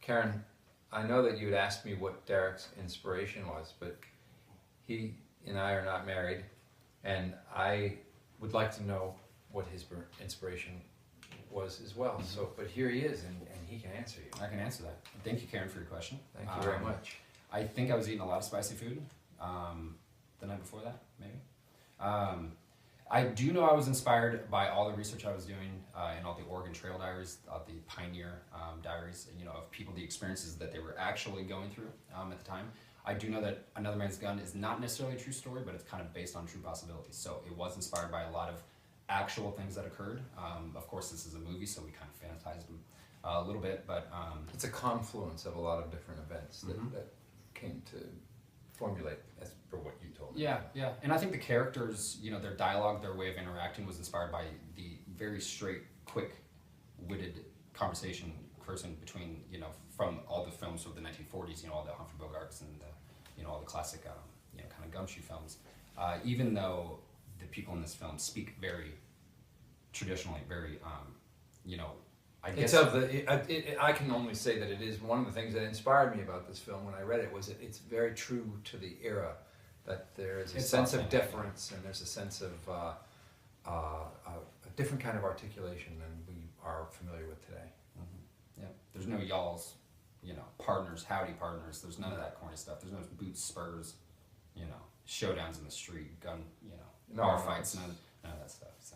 Karen, I know that you had asked me what Derek's inspiration was, but he and I are not married, and I would like to know what his inspiration was as well. So, but here he is, and he can answer you. I can answer that. Thank you, Karen, for your question. Thank you very much. I think I was eating a lot of spicy food the night before that, maybe. I do know I was inspired by all the research I was doing and all the Oregon Trail diaries, the Pioneer diaries, you know, of people, the experiences that they were actually going through at the time. I do know that Another Man's Gun is not necessarily a true story, but it's kind of based on true possibilities. So it was inspired by a lot of actual things that occurred. Of course, this is a movie, so we kind of fantasized them a little bit, but... it's a confluence of a lot of different events that came to formulate as for what you told me. Yeah, yeah. And I think the characters, you know, their dialogue, their way of interacting was inspired by the very straight, quick-witted conversation person between, you know, from all the films of the 1940s, you know, all the Humphrey Bogarts and, you know, all the classic, you know, kind of gumshoe films. Even though the people in this film speak very traditionally, very, you know, I guess... I can only say that it is one of the things that inspired me about this film when I read it was that it's very true to the era, that there is a sense of deference and there's a sense of a different kind of articulation than we are familiar with today. Yeah, there's no y'alls, you know, partners, howdy partners. There's none of that corny stuff. There's no boots, spurs, you know, showdowns in the street, gun, you know, bar fights, none of that stuff. So